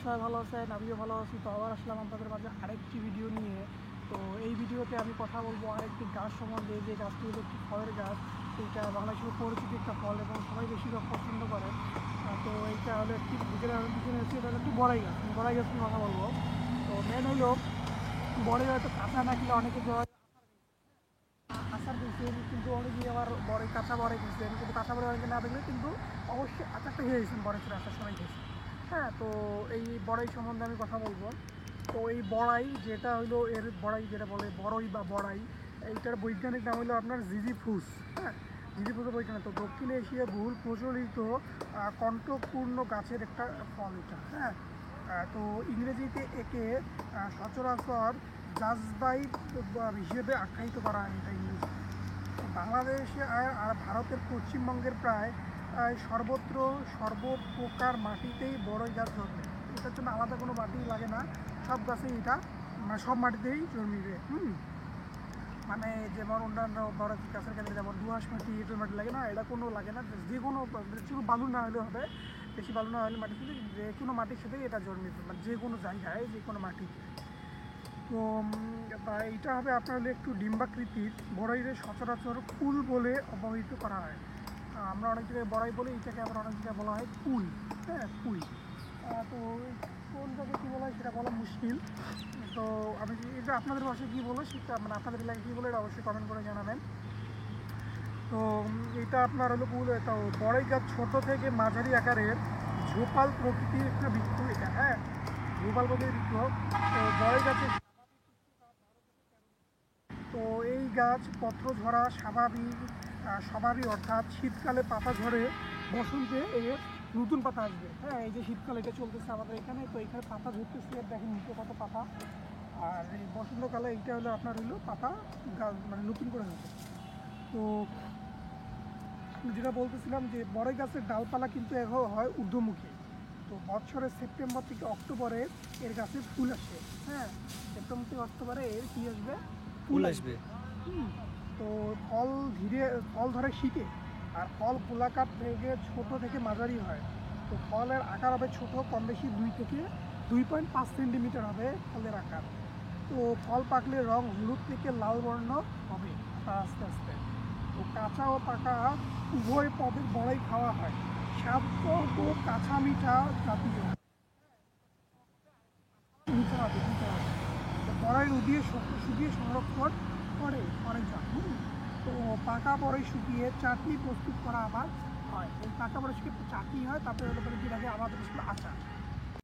সবাই ভালো আছেন, আমিও ভালো আছি। তো আবার আসলাম আপনাদের মাঝে আরেকটি ভিডিও নিয়ে। তো এই ভিডিওতে আমি কথা বলবো আরেকটি গাছ সম্বন্ধে, যে গাছটি হলো একটি ফলের গাছ। এইটা বাংলাদেশের পরিচিত একটা ফল এবং সবাই বেশিরভাগ পছন্দ করে। তো এইটা হলো একটি পিছনে হচ্ছে, এটা হলো একটি বড়াই গাছ। বড়াই গাছ নিয়ে কথা বলবো। তো মেন হলো বড়াই হয়তো কাঁচা না খেলে অনেকে আচার দিয়েছেন, কিন্তু অনেকেই আবার বড়াই কাঁচা বড়াই দিয়েছেন, কিন্তু কাঁচা বড়াই অনেকে না দেখলে কিন্তু অবশ্যই আচারটা খেয়েছেন, বড়াই ছিল আচার সবাই খেয়েছেন। হ্যাঁ, তো এই বড়াই সম্বন্ধে আমি কথা বলবো। তো এই বড়াই যেটা হইলো, এর বড়াই যেটা বলে বড়ই বা বড়াই, এইটার বৈজ্ঞানিক নাম হলো আপনার জিজিফুস। হ্যাঁ, জিজিফুসের বৈজ্ঞানিক। তো দক্ষিণ এশিয়া বহুল প্রচলিত কণ্ঠপূর্ণ গাছের একটা ফল এটা। হ্যাঁ, তো ইংরেজিতে একে সচরাচর জাজবাইট হিসেবে আখ্যায়িত করা হয় এটা ইংরেজি। বাংলাদেশে আর ভারতের পশ্চিমবঙ্গের প্রায় সর্বত্র সর্বপ্রকার মাটিতেই বড়ই গাছ জন্মে। এটার জন্য আলাদা কোনো মাটি লাগে না, সব গাছেই এটা সব মাটিতেই জন্মিবে। মানে যেমন অন্যান্য বড় গাছের ক্ষেত্রে যেমন দোআঁশ মাটি, এঁটেল মাটি লাগে না, এটা কোনো লাগে না। যে কোনো শুধু বালু না হলে হবে, বেশি বালু না হলে মাটির সাথে যে কোনো মাটির সাথেই এটা জন্মিবে, মানে যে কোনো জায়গায় যে কোনো মাটিতে। তো এইটা হবে আপনার হলে একটু ডিম্বাকৃতির। বড়াইরে সচরাচর কুল বলে অবহিত করা হয়। আমরা অনেক জায়গায় বড়াই বলি, এইটাকে আবার অনেক জায়গায় বলা হয় কুল। হ্যাঁ, কুল। তো কোন জায়গায় কী বলা হয় সেটা বলা মুশকিল। তো আমি এটা আপনাদের ভাষায় কী বলে সেটা, মানে আপনাদের এলাকায় কী বলে এটা অবশ্যই কমেন্ট করে জানাবেন। তো এটা আপনার হলো কুল। তো বড়াই গাছ ছোটো থেকে মাঝারি আকারের ঝোপাল প্রকৃতির একটা বৃক্ষ এটা। হ্যাঁ, ঝোপাল প্রকৃতির বৃক্ষ। তো বড়াই গাছের তো এই গাছ পত্র ঝরা স্বাভাবিক অর্থাৎ শীতকালে পাতা ঝরে, বসন্তে এর নতুন পাতা আসবে। হ্যাঁ, এই যে শীতকাল এটা চলতেছে আমাদের এখানে, তো এখানে পাতা ঝরতেছে, দেখেন নিচে কত পাতা। আর এই বসন্তকালে এইটা হলো আপনার হলো পাতা গাছ মানে নতুন করে হবে। তো যেটা বলতেছিলাম যে বড়ই গাছের ডালপালা কিন্তু এখন হয় ঊর্ধ্বমুখী। তো বছরের সেপ্টেম্বর থেকে অক্টোবরে এর গাছে ফুল আসে। হ্যাঁ, সেপ্টেম্বর থেকে অক্টোবরে এর কী আসবে? ফুল আসবে। তো ফল ধরে শীতে। আর ফল গোলাকার থেকে ছোট থেকে মাঝারি হয়। তো ফলের আকার হবে ছোট, কম বেশি 2.5 সেন্টিমিটার হবে ফলের আকার। তো ফল পাকলে রং হলুদ থেকে লাল বর্ণ হবে আস্তে আস্তে। তো কাঁচা ও পাকা উভয় পদের বড়াই খাওয়া হয়। স্বাদ তো কাঁচা মিঠা জাতীয়। নিতে হবে দিতে হবে। তো বড়াই শুকিয়ে সংরক্ষণ করে অনেকজন। তো পাকা বড়াই শুকিয়ে চাটনি প্রস্তুত করা আবার হয়। এই পাকা বড়াই শুকিয়ে চাটনি হয়, তারপরে হলো যেটাকে আমাদের আচার।